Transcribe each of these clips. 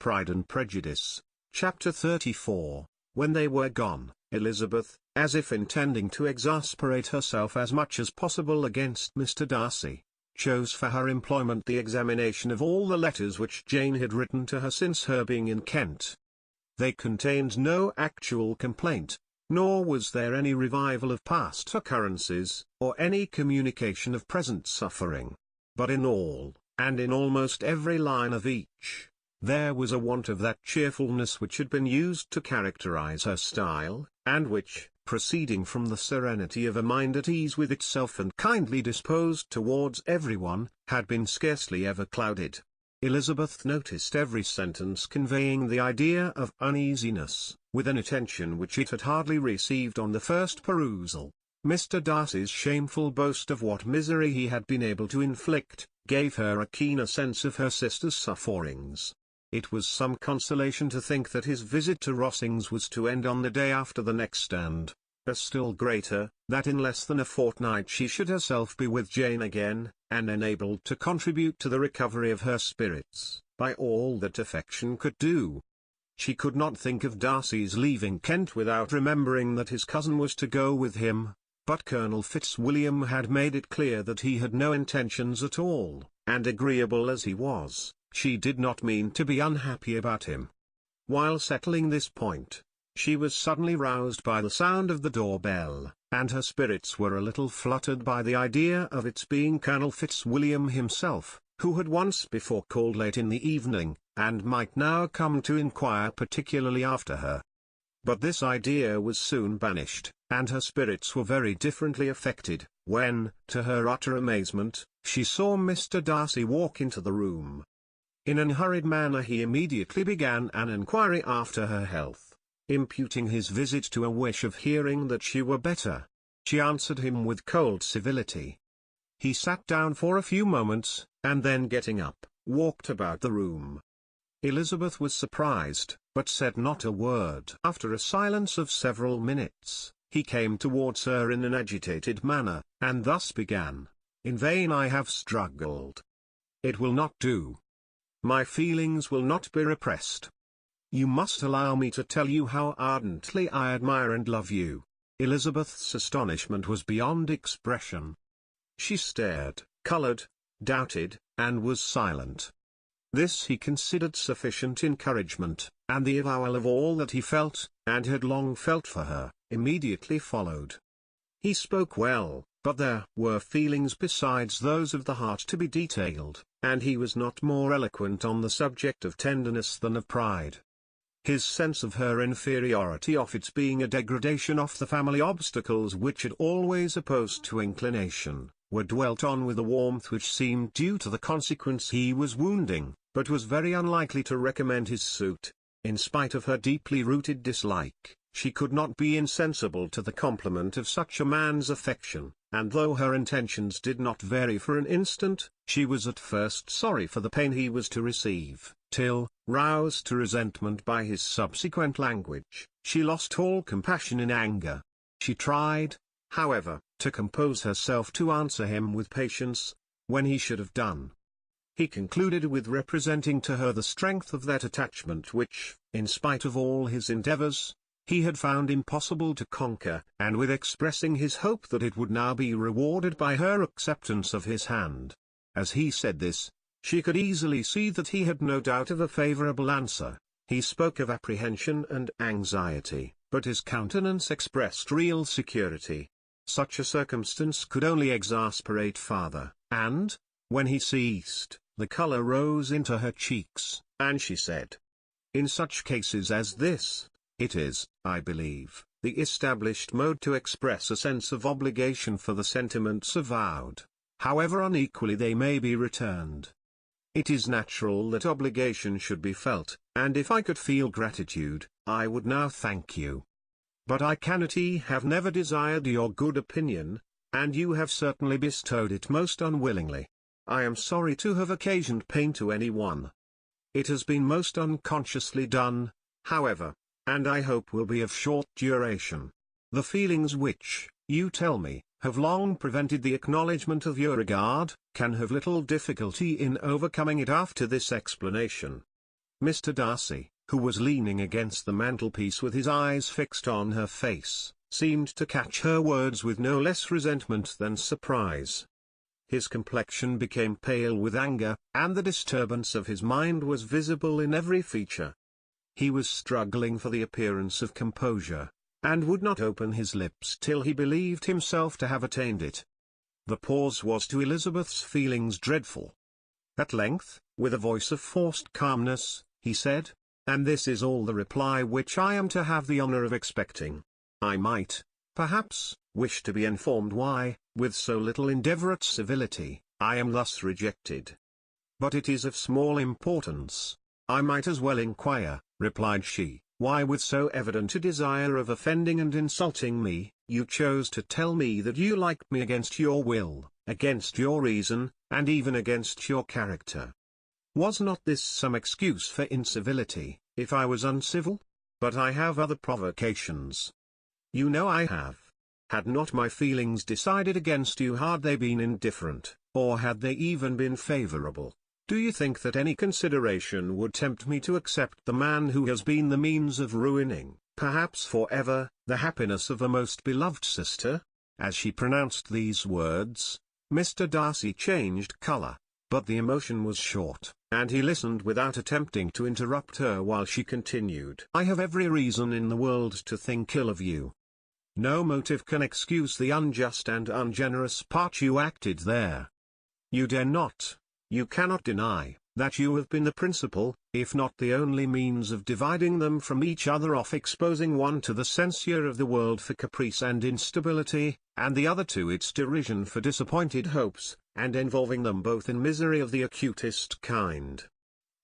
Pride and Prejudice, Chapter 34. When they were gone, Elizabeth, as if intending to exasperate herself as much as possible against Mr. Darcy, chose for her employment the examination of all the letters which Jane had written to her since her being in Kent. They contained no actual complaint, nor was there any revival of past occurrences, or any communication of present suffering. But in all, and in almost every line of each, there was a want of that cheerfulness which had been used to characterize her style, and which, proceeding from the serenity of a mind at ease with itself and kindly disposed towards everyone, had been scarcely ever clouded. Elizabeth noticed every sentence conveying the idea of uneasiness, with an attention which it had hardly received on the first perusal. Mr. Darcy's shameful boast of what misery he had been able to inflict, gave her a keener sense of her sister's sufferings. It was some consolation to think that his visit to Rosings was to end on the day after the next, and, a still greater, that in less than a fortnight she should herself be with Jane again, and enabled to contribute to the recovery of her spirits, by all that affection could do. She could not think of Darcy's leaving Kent without remembering that his cousin was to go with him, but Colonel Fitzwilliam had made it clear that he had no intentions at all, and agreeable as he was, she did not mean to be unhappy about him. While settling this point, she was suddenly roused by the sound of the door-bell, and her spirits were a little fluttered by the idea of its being Colonel Fitzwilliam himself, who had once before called late in the evening, and might now come to inquire particularly after her. But this idea was soon banished, and her spirits were very differently affected, when, to her utter amazement, she saw Mr. Darcy walk into the room. In an hurried manner he immediately began an inquiry after her health, imputing his visit to a wish of hearing that she were better. She answered him with cold civility. He sat down for a few moments, and then getting up, walked about the room. Elizabeth was surprised, but said not a word. After a silence of several minutes, he came towards her in an agitated manner, and thus began: "In vain I have struggled. It will not do. My feelings will not be repressed. You must allow me to tell you how ardently I admire and love you." Elizabeth's astonishment was beyond expression. She stared, colored, doubted, and was silent. This he considered sufficient encouragement, and the avowal of all that he felt, and had long felt for her, immediately followed. He spoke well, but there were feelings besides those of the heart to be detailed, and he was not more eloquent on the subject of tenderness than of pride. His sense of her inferiority, of its being a degradation of the family obstacles which had always opposed to inclination, were dwelt on with a warmth which seemed due to the consequence he was wounding, but was very unlikely to recommend his suit. In spite of her deeply rooted dislike, she could not be insensible to the compliment of such a man's affection, and though her intentions did not vary for an instant, she was at first sorry for the pain he was to receive, till, roused to resentment by his subsequent language, she lost all compassion in anger. She tried, however, to compose herself to answer him with patience, when he should have done. He concluded with representing to her the strength of that attachment which, in spite of all his endeavors, he had found impossible to conquer, and with expressing his hope that it would now be rewarded by her acceptance of his hand. As he said this, she could easily see that he had no doubt of a favorable answer. He spoke of apprehension and anxiety, but his countenance expressed real security. Such a circumstance could only exasperate farther, and, when he ceased, the color rose into her cheeks, and she said: "In such cases as this, it is, I believe, the established mode to express a sense of obligation for the sentiments avowed, however unequally they may be returned. It is natural that obligation should be felt, and if I could feel gratitude, I would now thank you. But I cannot. Have never desired your good opinion, and you have certainly bestowed it most unwillingly. I am sorry to have occasioned pain to anyone. It has been most unconsciously done, however, and I hope will be of short duration. The feelings which, you tell me, have long prevented the acknowledgment of your regard, can have little difficulty in overcoming it after this explanation. Mr. Darcy, who was leaning against the mantelpiece with his eyes fixed on her face, seemed to catch her words with no less resentment than surprise. His complexion became pale with anger, and the disturbance of his mind was visible in every feature. He was struggling for the appearance of composure, and would not open his lips till he believed himself to have attained it. The pause was to Elizabeth's feelings dreadful. At length, with a voice of forced calmness, he said, "And this is all the reply which I am to have the honor of expecting. I might, perhaps, wish to be informed why, with so little endeavor at civility, I am thus rejected. But it is of small importance. I might as well inquire," replied she, "why with so evident a desire of offending and insulting me, you chose to tell me that you liked me against your will, against your reason, and even against your character. Was not this some excuse for incivility, if I was uncivil? But I have other provocations. You know I have. Had not my feelings decided against you, had they been indifferent, or had they even been favorable, do you think that any consideration would tempt me to accept the man who has been the means of ruining, perhaps forever, the happiness of a most beloved sister?" As she pronounced these words, Mr. Darcy changed color, but the emotion was short, and he listened without attempting to interrupt her while she continued. "I have every reason in the world to think ill of you. No motive can excuse the unjust and ungenerous part you acted there. You dare not, you cannot deny, that you have been the principal, if not the only means of dividing them from each other, of exposing one to the censure of the world for caprice and instability, and the other to its derision for disappointed hopes, and involving them both in misery of the acutest kind."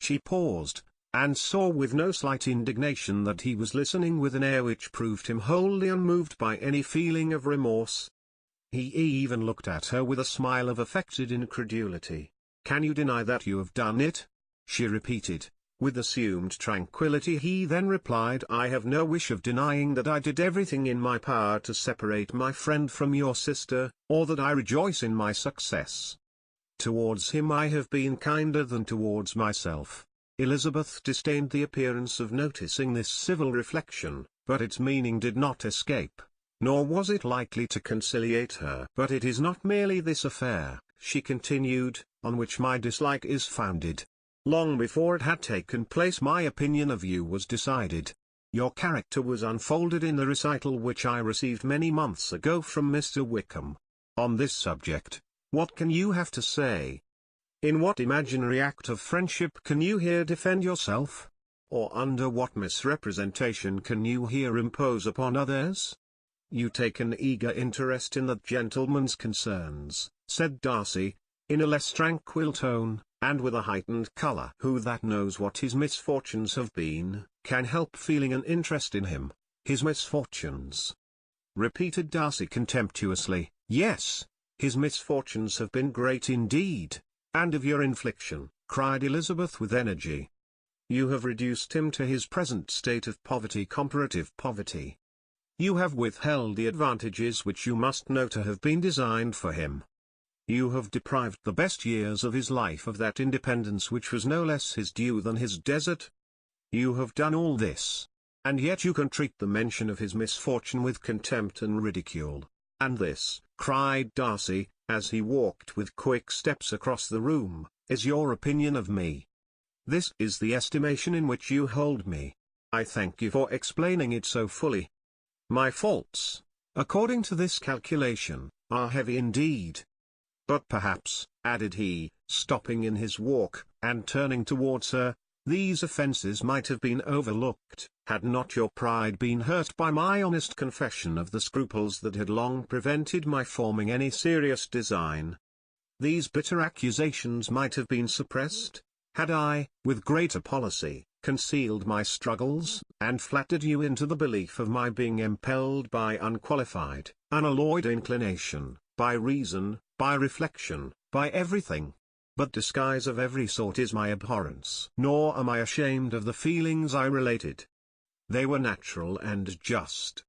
She paused, and saw with no slight indignation that he was listening with an air which proved him wholly unmoved by any feeling of remorse. He even looked at her with a smile of affected incredulity. "Can you deny that you have done it?" she repeated, with assumed tranquillity. He then replied, "I have no wish of denying that I did everything in my power to separate my friend from your sister, or that I rejoice in my success. Towards him I have been kinder than towards myself." Elizabeth disdained the appearance of noticing this civil reflection, but its meaning did not escape, nor was it likely to conciliate her. "But it is not merely this affair," she continued, "on which my dislike is founded. Long before it had taken place my opinion of you was decided. Your character was unfolded in the recital which I received many months ago from Mr. Wickham. On this subject, what can you have to say? In what imaginary act of friendship can you here defend yourself? Or under what misrepresentation can you here impose upon others?" "You take an eager interest in that gentleman's concerns," said Darcy, in a less tranquil tone, and with a heightened colour. "Who that knows what his misfortunes have been, can help feeling an interest in him? His misfortunes?" repeated Darcy contemptuously. "Yes, his misfortunes have been great indeed. And of your infliction," cried Elizabeth with energy. "You have reduced him to his present state of poverty, comparative poverty. You have withheld the advantages which you must know to have been designed for him. You have deprived the best years of his life of that independence which was no less his due than his desert. You have done all this, and yet you can treat the mention of his misfortune with contempt and ridicule. And this," cried Darcy, as he walked with quick steps across the room, "is your opinion of me. This is the estimation in which you hold me. I thank you for explaining it so fully. My faults, according to this calculation, are heavy indeed. But perhaps," added he, stopping in his walk, and turning towards her, "these offences might have been overlooked, had not your pride been hurt by my honest confession of the scruples that had long prevented my forming any serious design. These bitter accusations might have been suppressed, had I, with greater policy, concealed my struggles, and flattered you into the belief of my being impelled by unqualified, unalloyed inclination, by reason, by reflection, by everything. But disguise of every sort is my abhorrence. Nor am I ashamed of the feelings I related. They were natural and just.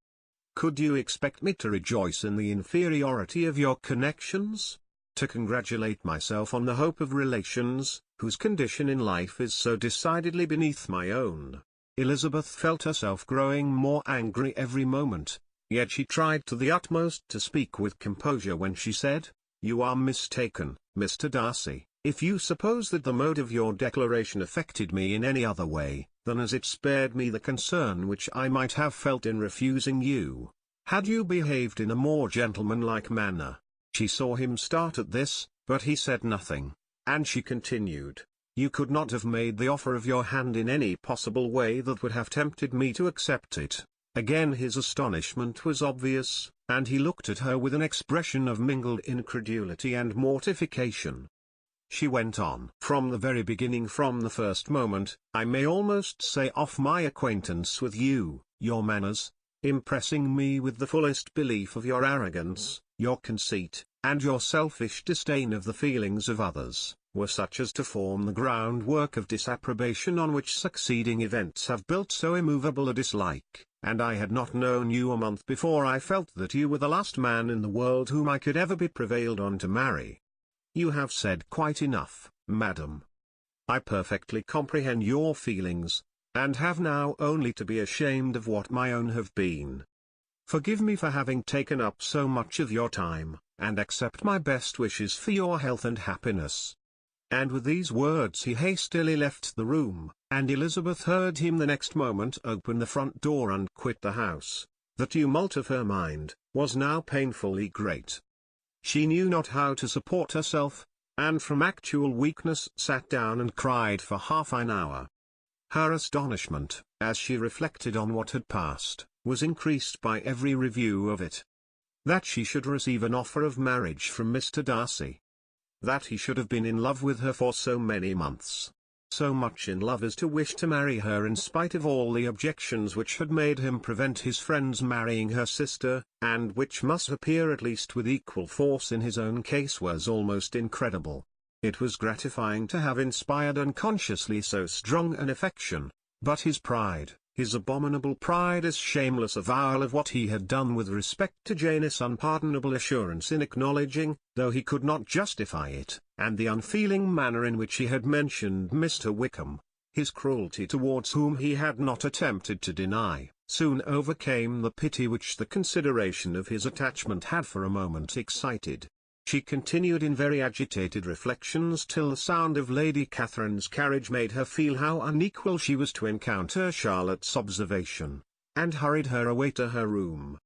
Could you expect me to rejoice in the inferiority of your connections? to congratulate myself on the hope of relations, whose condition in life is so decidedly beneath my own." Elizabeth felt herself growing more angry every moment, yet she tried to the utmost to speak with composure when she said, "You are mistaken, Mr. Darcy, if you suppose that the mode of your declaration affected me in any other way, than as it spared me the concern which I might have felt in refusing you. Had you behaved in a more gentlemanlike manner—" She saw him start at this, but he said nothing, and she continued, "You could not have made the offer of your hand in any possible way that would have tempted me to accept it." Again his astonishment was obvious, and he looked at her with an expression of mingled incredulity and mortification. She went on. "From the very beginning, from the first moment, I may almost say of my acquaintance with you, your manners, impressing me with the fullest belief of your arrogance, your conceit, and your selfish disdain of the feelings of others, were such as to form the groundwork of disapprobation on which succeeding events have built so immovable a dislike, and I had not known you a month before I felt that you were the last man in the world whom I could ever be prevailed on to marry. You have said quite enough, madam. I perfectly comprehend your feelings, and have now only to be ashamed of what my own have been. Forgive me for having taken up so much of your time, and accept my best wishes for your health and happiness." And with these words he hastily left the room, and Elizabeth heard him the next moment open the front door and quit the house. The tumult of her mind was now painfully great. She knew not how to support herself, and from actual weakness sat down and cried for half an hour. Her astonishment, as she reflected on what had passed, was increased by every review of it. That she should receive an offer of marriage from Mr. Darcy. That he should have been in love with her for so many months. So much in love as to wish to marry her in spite of all the objections which had made him prevent his friends marrying her sister, and which must appear at least with equal force in his own case, was almost incredible. It was gratifying to have inspired unconsciously so strong an affection, but his pride, his abominable pride, his shameless avowal of what he had done with respect to Jane, his unpardonable assurance in acknowledging, though he could not justify it, and the unfeeling manner in which he had mentioned Mr. Wickham, his cruelty towards whom he had not attempted to deny, soon overcame the pity which the consideration of his attachment had for a moment excited. She continued in very agitated reflections till the sound of Lady Catherine's carriage made her feel how unequal she was to encounter Charlotte's observation, and hurried her away to her room.